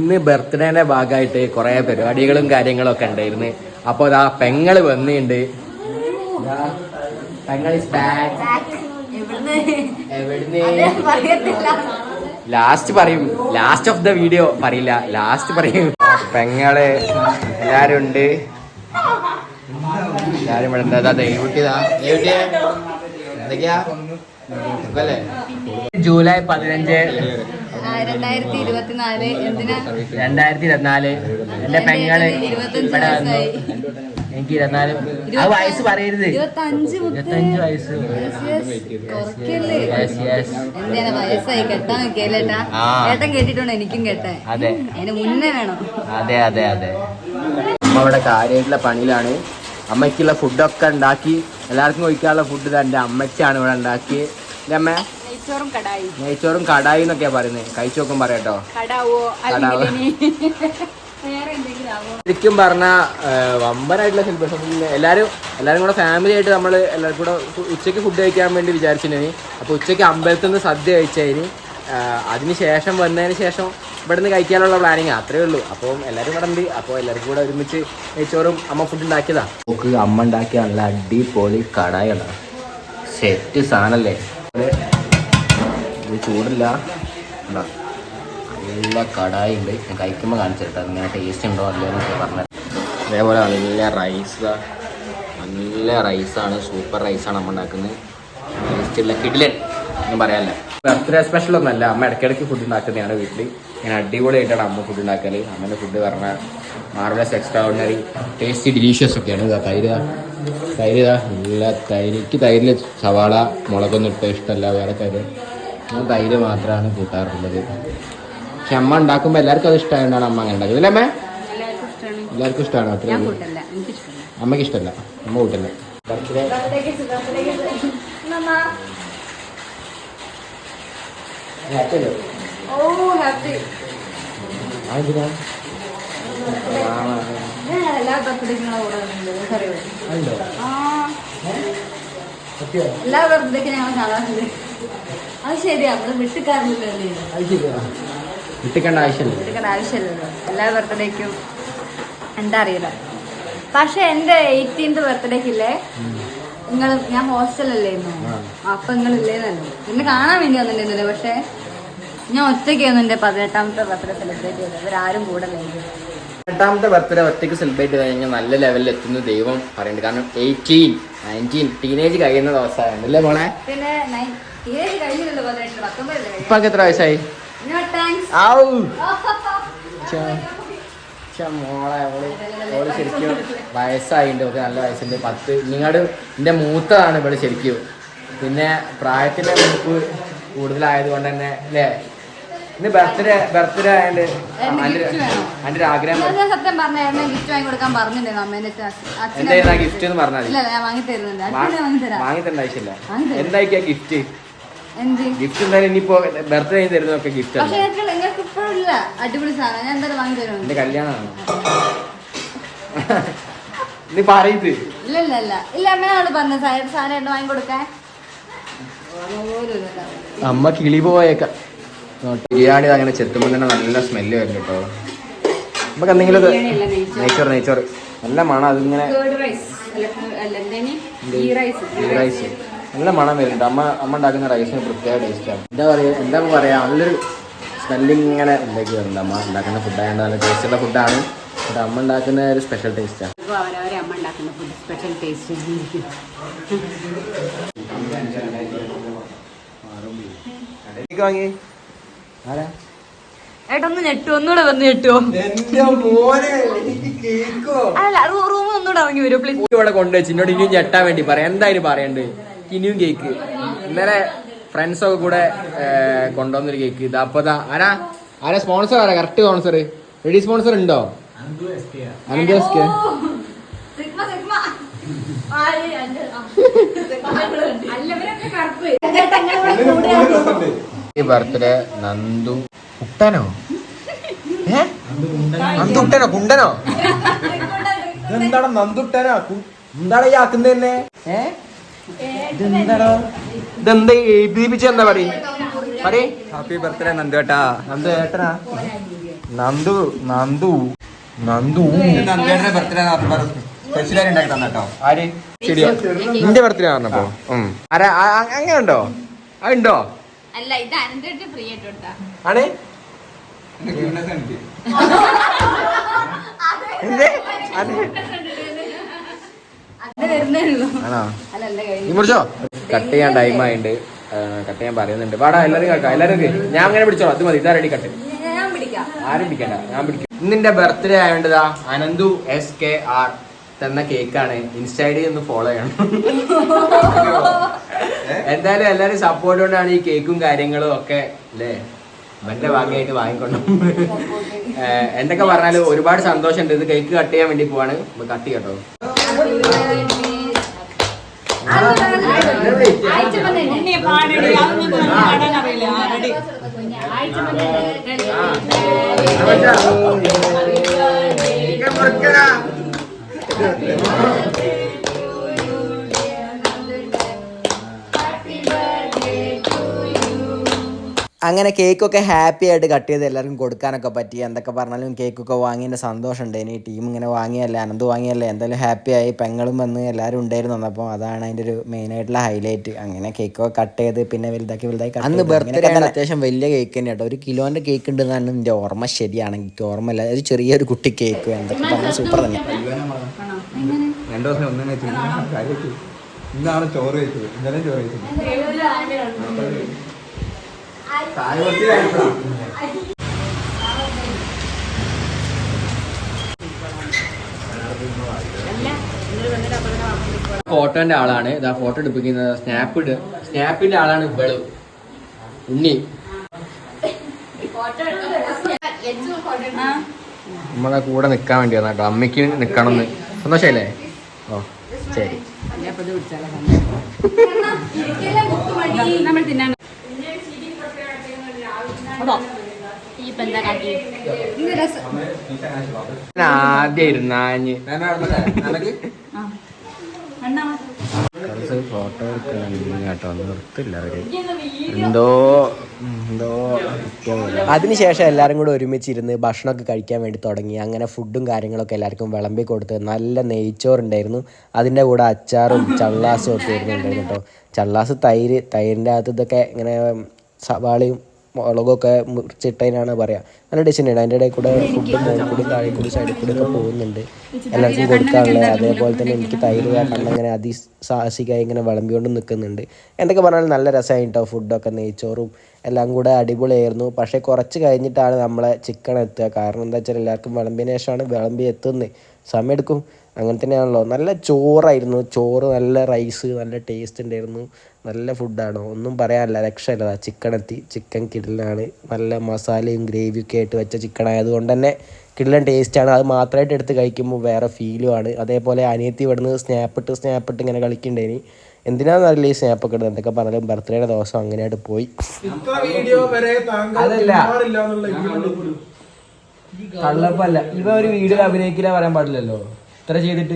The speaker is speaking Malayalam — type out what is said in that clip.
ഇന്ന് ബർത്ത്ഡേന്റെ ഭാഗമായിട്ട് കുറെ പരിപാടികളും കാര്യങ്ങളും ഒക്കെ ഉണ്ടായിരുന്നു. അപ്പൊ ഇതാ പെങ്ങള് വന്നിട്ടുണ്ട്. ലാസ്റ്റ് പറയും, ലാസ്റ്റ് ഓഫ് ദ വീഡിയോ പറയില്ല, ലാസ്റ്റ് പറയും. പെങ്ങള് എല്ലാരും ഉണ്ട്. എല്ലാരും ഇവിടെ എന്താ ദൈവട്ടിയതാ എന്തൊക്കെയാ അല്ലേ? ജൂലൈ 15 2024 എന്റെ പെങ്ങള് ഇവിടെ വന്നു. എനിക്ക് 24. ആ വയസ്സ് പറയരുത്, 25 വയസ്സ്. വയസ്സായി കെട്ടാൻ കേട്ടാ ഏട്ടൻ കേട്ടിട്ടുണ്ട്, എനിക്കും കേട്ടെ. അതെ, അതിന് മുന്നേ വേണം. അതെ അതെ അതെ. അമ്മ ഇവിടെ കാര്യമായിട്ടുള്ള പണിയിലാണ്. അമ്മയ്ക്കുള്ള ഫുഡൊക്കെ ഉണ്ടാക്കി എല്ലാവർക്കും കഴിക്കാനുള്ള ഫുഡ് എന്റെ അമ്മച്ചാണ് ഇവിടെ ഉണ്ടാക്കി. അമ്മ നെയ്ച്ചോറും കടായി എന്നൊക്കെയാ പറയുന്നത്. കഴിച്ചു നോക്കും പറയാട്ടോ. ശരിക്കും പറഞ്ഞ വമ്പനായിട്ടുള്ള സെലിബ്രേഷൻ. എല്ലാരും കൂടെ ഫാമിലി ആയിട്ട് നമ്മൾ എല്ലാവരും കൂടെ ഉച്ചയ്ക്ക് ഫുഡ് കഴിക്കാൻ വേണ്ടി വിചാരിച്ചിട്ടുണ്ടെങ്കിൽ. അപ്പോൾ ഉച്ചയ്ക്ക് അമ്പലത്തിൽ നിന്ന് സദ്യ കഴിച്ചതിന് അതിന് ശേഷം വന്നതിന് ശേഷം ഇവിടെ നിന്ന് കഴിക്കാനുള്ള പ്ലാനിങ് അത്രയേ ഉള്ളൂ. അപ്പോൾ എല്ലാവരും ഇവിടെ ഉണ്ട്. അപ്പോൾ എല്ലാവർക്കും കൂടെ ഒരുമിച്ച് നെയ്ച്ചോറും അമ്മ ഫുഡ് ഉണ്ടാക്കിയതാ. നമുക്ക് അമ്മ ഉണ്ടാക്കിയ നല്ല അടിപൊളി കടായാണ്. സെറ്റ് സാധനല്ലേ. ഇത് ചൂടില്ല, നല്ല കടായി ഉണ്ട്. ഞാൻ കഴിക്കുമ്പോൾ കാണിച്ചിട്ട് ഇങ്ങനെ ടേസ്റ്റ് ഉണ്ടോ അല്ലേന്നൊക്കെ പറഞ്ഞത്. അതേപോലെ നല്ല റൈസാണ്, സൂപ്പർ റൈസാണ് അമ്മ ഉണ്ടാക്കുന്നത്. ടേസ്റ്റുള്ള കിടിലൻ ഒന്നും പറയാനില്ല. ബർത്ത്ഡേ സ്പെഷ്യലൊന്നുമല്ല, അമ്മ ഇടയ്ക്കിടയ്ക്ക് ഫുഡ് ഉണ്ടാക്കുന്നതാണ് വീട്ടിൽ. ഇങ്ങനെ അടിപൊളിയായിട്ടാണ് അമ്മ ഫുഡ് ഉണ്ടാക്കൽ. അമ്മേൻ്റെ ഫുഡ് പറഞ്ഞാൽ marvellous, extra ordinary, tasty, delicious ഒക്കെയാണ്. തൈര് നല്ല തൈര്. എനിക്ക് തൈരിൽ സവാള മുളകൊന്നും ഇട്ട് ഇഷ്ടമല്ല, വേറെ തൈര്. ഞാൻ തൈര് മാത്രമാണ് കൂട്ടാറുള്ളത്. പക്ഷെ അമ്മ ഉണ്ടാക്കുമ്പോൾ എല്ലാവർക്കും അത് ഇഷ്ടമായതുകൊണ്ടാണ് അമ്മ അങ്ങനെ ഉണ്ടാക്കുന്നത്. അല്ലേ അമ്മ? എല്ലാവർക്കും ഇഷ്ടമാണ്. അത്രയും അമ്മയ്ക്ക് ഇഷ്ടമല്ല, അമ്മ കൂട്ടില്ല. ബർത്ത്ഡേ എല്ലാ ബർത്ത്ഡേക്കും ഞങ്ങൾ കാണാറുണ്ട്. അത് ശരിയാ, നമ്മള് വിട്ടിക്കേണ്ട ആവശ്യമില്ലല്ലോ എല്ലാ ബർത്ത്ഡേക്കും. എന്താ അറിയില്ല. പക്ഷെ എന്റെ 18th ബർത്ത്ഡേക്കില്ലേ ഞാൻ ഹോസ്റ്റലല്ലായിരുന്നു. അപ്പൊ നിങ്ങളില്ലേന്നല്ലോ, പിന്നെ കാണാൻ വേണ്ടി വന്നിട്ടുണ്ടായിരുന്നില്ല. പക്ഷെ ഞാൻ ഒറ്റയ്ക്കായിരുന്നു എന്റെ 18ാമത്തെ ബർത്ത്ഡേ സെലിബ്രേറ്റ് ചെയ്തത്. അവരാരും കൂടെ ഇല്ലായിരുന്നു. 18ാമത്തെ ബർത്ത്ഡേ ഒറ്റയ്ക്ക് സെലിബ്രേറ്റ് ചെയ്ത് കഴിഞ്ഞാൽ നല്ല ലെവലിൽ എത്തുന്ന ദൈവം പറയുന്നുണ്ട്. കാരണം 18, 19 ടീനേജ് കഴിയുന്ന ദിവസമായിരുന്നു അല്ലേ മോളെ? പിന്നെ ഇപ്പൊ എത്ര വയസ്സായി? മോളെ ഓള് ശരിക്കും വയസ്സായിട്ടുണ്ട്. ഒക്കെ നല്ല വയസ്സുണ്ട്. 10 നിങ്ങളുടെ എന്റെ മൂത്തതാണ് ഇവിടെ ശരിക്കും. പിന്നെ പ്രായത്തിന്റെ മൂപ്പ് കൂടുതലായത് കൊണ്ട് തന്നെ അല്ലേ. ഇന്ന് ബർത്ത്ഡേ ആയതുകൊണ്ട് അതിന്റെ ഒരു ആഗ്രഹം. സത്യം പറഞ്ഞായിരുന്നു ഗിഫ്റ്റ് വാങ്ങി കൊടുക്കാൻ പറഞ്ഞിട്ടുണ്ടായിരുന്നു അമ്മേന്റെ. എന്താ ഗിഫ്റ്റ് എന്ന് പറഞ്ഞാൽ വാങ്ങി തരുന്നുണ്ട്. വാങ്ങി തരേണ്ട ആവശ്യമില്ല. എന്തായിരിക്കും ഗിഫ്റ്റ്? ഗിഫ്റ്റ് എന്തായാലും ഇനിയിപ്പോ ബർത്ത്ഡേ തരുന്നതൊക്കെ ഗിഫ്റ്റ് അല്ല. അടിപൊളി സാധനം ഞാൻ എന്തായാലും വാങ്ങി തരുന്നു. എന്റെ കല്യാണമാണ് നീ പറയുന്നത്. ഇല്ല അമ്മയോട് പറഞ്ഞു സാധനം വാങ്ങി കൊടുക്കാൻ. അമ്മ കിളി പോയേക്കാം. ബിരിയാണി അങ്ങനെ ചെത്തുമ്പോൾ തന്നെ നല്ല സ്മെല്ല് വരും കേട്ടോ. നമുക്ക് എന്തെങ്കിലും നെയ്ച്ചോറ് നല്ല മണം. അതിങ്ങനെ റൈസ് നല്ല മണം വരുന്നുണ്ട്. അമ്മ ഉണ്ടാക്കുന്ന റൈസിന് പ്രത്യേക ടേസ്റ്റാണ്. എന്താ പറയാ നല്ലൊരു സ്മെല്ലിങ് ഇങ്ങനെ ഉണ്ടാക്കി വരുന്നുണ്ട്. അമ്മ ഉണ്ടാക്കുന്ന ഫുഡായതുകൊണ്ട് നല്ല ടേസ്റ്റുള്ള ഫുഡാണ്. പക്ഷെ അമ്മ ഉണ്ടാക്കുന്ന ഒരു സ്പെഷ്യൽ ടേസ്റ്റാണ്. വാങ്ങി ഏട്ടൊന്ന് ഞെട്ടു, ഒന്നുകൂടെ വന്ന് ഞെട്ടുവോ? അല്ല റൂം ഒന്നുകൂടെ ഇറങ്ങി വരുമോ പ്ലീസ്? ഇവിടെ കൊണ്ടുവച്ച് എന്നോട് ഇനിയും ഞെട്ടാൻ വേണ്ടി പറയാം. എന്തായാലും പറയണ്ട്. ഇനിയും കേക്ക് ഇന്നലെ ഫ്രണ്ട്സൊക്കെ കൂടെ കൊണ്ടുവന്നൊരു കേക്ക്. ഇത് അപ്പൊ ആരാ സ്പോൺസർ? ആരാ കറക്റ്റ് സ്പോൺസർ? റെഡി സ്പോൺസർ ഉണ്ടോ? ഈ ബർത്ത്ഡേ നന്ദു കുട്ടനോ കുണ്ടനോ എന്താണ് നന്ദുട്ടനോ? എന്താണ് ഈ ആക്കുന്നത് തന്നെ? ഇതെന്താ എഴുതിപ്പിച്ച? എന്താ പറയ്? ഹാപ്പി ബർത്ത്ഡേ നന്ദു ഏട്ടാ. നന്ദു ഏട്ടനാ നന്ദു നന്ദു നന്ദു നന്ദുവിന്റെ ബർത്ത്ഡേ സ്പെഷ്യലായി ഉണ്ടാക്കി തന്നോ. ആര് ശരിയോ നിന്റെ ബർത്ത്ഡേ പറഞ്ഞപ്പോ ആരാ അങ്ങനെ ഉണ്ടോ അതുണ്ടോ അല്ല ഇത് അനന്തട്ട് ഫ്രീ ആയിട്ട് കൊടുത്താ ആണ് ആണോ നീ മുറിച്ചോ കട്ട് ചെയ്യാൻ ടൈം ആയിണ്ട് കട്ട് ചെയ്യാൻ പറയുന്നുണ്ട് പാടാ എല്ലാരും കേൾക്കാം എല്ലാരും ഞാൻ അങ്ങനെ പിടിച്ചോളാം അത് മതി ഇതാ റെഡി കട്ട് ആരും പിടിക്കണ്ട ഞാൻ പിടിക്കും ഇന്നിന്റെ ബർത്ത്ഡേ ആയതുകൊണ്ടതാ അനന്തു SKR തന്ന കേക്കാണ് ഇൻസ്റ്റൈഡിൽ ഒന്ന് ഫോളോ ചെയ്യണം എന്തായാലും എല്ലാരും സപ്പോർട്ട് കൊണ്ടാണ് ഈ കേക്കും കാര്യങ്ങളും ഒക്കെ അല്ലേ എന്റെ ഭാഗ്യമായിട്ട് വാങ്ങിക്കൊണ്ടു എന്തൊക്കെ പറഞ്ഞാലും ഒരുപാട് സന്തോഷമുണ്ട് ഇത് കേക്ക് കട്ട് ചെയ്യാൻ വേണ്ടി പോവാണ് കട്ട് ചെയ്യട്ടോ അങ്ങനെ കേക്കൊക്കെ ഹാപ്പി ആയിട്ട് കട്ട് ചെയ്ത് എല്ലാവർക്കും കൊടുക്കാനൊക്കെ പറ്റി എന്തൊക്കെ പറഞ്ഞാലും കേക്കൊക്കെ വാങ്ങിയതിൻ്റെ സന്തോഷമുണ്ട് ഇനി ടീം ഇങ്ങനെ വാങ്ങിയല്ലേ അനന്ത് വാങ്ങിയല്ലേ എന്തായാലും ഹാപ്പി ആയി പെങ്ങളും വന്ന് എല്ലാവരും ഉണ്ടായിരുന്നു അപ്പോൾ അതാണ് അതിൻ്റെ ഒരു മെയിനായിട്ടുള്ള ഹൈലൈറ്റ് അങ്ങനെ കേക്കൊക്കെ കട്ട് ചെയ്ത് പിന്നെ വലുതാക്കി അന്ന് ബർത്ത്ഡേ അത്യാവശ്യം വലിയ കേക്ക് തന്നെ കേട്ടോ 1 കിലോൻ്റെ കേക്ക് ഉണ്ടെന്നാണ് എൻ്റെ ഓർമ്മ ശരിയാണെങ്കിൽ എനിക്ക് ഓർമ്മയില്ല ഒരു ചെറിയൊരു കുട്ടി കേക്ക് എന്തൊക്കെ പറഞ്ഞാൽ സൂപ്പർ തന്നെ 2 ദിവസം ഒന്നും വെച്ചു. ഇന്നാണ് ചോറ് വെച്ചത്. ഇന്നലെ ചോറ് വെച്ചത്. ഫോട്ടോന്റെ ആളാണ് ഇതാ ഫോട്ടോ എടുപ്പിക്കുന്നത് സ്നാപ്പിന്റെ ആളാണ് ഇവള് ഉണ്ണി നമ്മളെ കൂടെ നിക്കാൻ വേണ്ടി വന്ന കേട്ടോ അമ്മയ്ക്ക് നിക്കണം എന്ന് സന്തോഷല്ലേ ഓ ശരി ആദ്യം ഇരുന്നാഞ്ഞ് ഫോട്ടോ എടുക്കണം കേട്ടോ നിർത്തില്ല അവര് എന്തോ അതിനുശേഷം എല്ലാവരും കൂടെ ഒരുമിച്ചിരുന്ന് ഭക്ഷണമൊക്കെ കഴിക്കാൻ വേണ്ടി തുടങ്ങി അങ്ങനെ ഫുഡും കാര്യങ്ങളൊക്കെ എല്ലാവർക്കും വിളമ്പി കൊടുത്ത് നല്ല നെയ്ച്ചോറുണ്ടായിരുന്നു അതിൻ്റെ കൂടെ അച്ചാറും ചള്ളാസും ഒക്കെ ഇരുന്നുണ്ടായിരുന്നു കേട്ടോ ചള്ളാസ് തൈരിൻ്റെ അകത്ത് ഇതൊക്കെ ഇങ്ങനെ സവാളയും മുളകൊക്കെ മുറിച്ചിട്ടതിനാണ് പറയുക നല്ല ഡിഷുണ്ട് അതിൻ്റെ ഇടയിൽ കൂടെ ഫുഡും മുകളിൽ കൂടി താഴെ കൂടി സൈഡിൽ കൂടി ഒക്കെ പോകുന്നുണ്ട് എല്ലാവർക്കും കൊടുക്കാനുള്ളത് അതേപോലെ തന്നെ എനിക്ക് തൈര് കണ്ണങ്ങനെ അതിസാഹസികമായി ഇങ്ങനെ വിളമ്പിക്കൊണ്ട് നിൽക്കുന്നുണ്ട് എന്തൊക്കെ പറഞ്ഞാലും നല്ല രസമായി കേട്ടോ ഫുഡൊക്കെ നെയ്ച്ചോറും എല്ലാം കൂടെ അടിപൊളിയായിരുന്നു പക്ഷേ കുറച്ച് കഴിഞ്ഞിട്ടാണ് നമ്മളെ ചിക്കൻ എത്തുക കാരണം എന്താ വെച്ചാൽ എല്ലാവർക്കും വിളമ്പിയതിന് ശേഷമാണ് വിളമ്പി എത്തുന്നത് സമയമെടുക്കും അങ്ങനെ തന്നെയാണല്ലോ നല്ല ചോറായിരുന്നു ചോറ് നല്ല റൈസ് നല്ല ടേസ്റ്റ് ഉണ്ടായിരുന്നു നല്ല ഫുഡാണ് ഒന്നും പറയാനില്ല രക്ഷയില്ല ചിക്കൻ എത്തി ചിക്കൻ കിടിലാണ് നല്ല മസാലയും ഗ്രേവിയൊക്കെ ആയിട്ട് വെച്ച ചിക്കൻ ആയതുകൊണ്ട് തന്നെ കിടിലൻ ടേസ്റ്റാണ് അത് മാത്രമായിട്ട് എടുത്ത് കഴിക്കുമ്പോൾ വേറെ ഫീലുമാണ് അതേപോലെ അനിയത്തി ഇവിടുന്ന് സ്നാപ്പിട്ട് ഇങ്ങനെ കളിക്കണ്ടേനി എന്തിനാണെന്നറിയില്ല ഈ സ്നാപ്പൊക്കെ ഇടുന്നത് എന്തൊക്കെ പറഞ്ഞാലും ബർത്ത്ഡേയുടെ ദിവസം അങ്ങനെയായിട്ട് പോയി അതല്ല കള്ളപ്പല്ല ഇവ ഒരു വീഡിയോ അഭിനയിക്കില്ല പറയാൻ പാടില്ലല്ലോ ഇത്ര ചെയ്തിട്ട്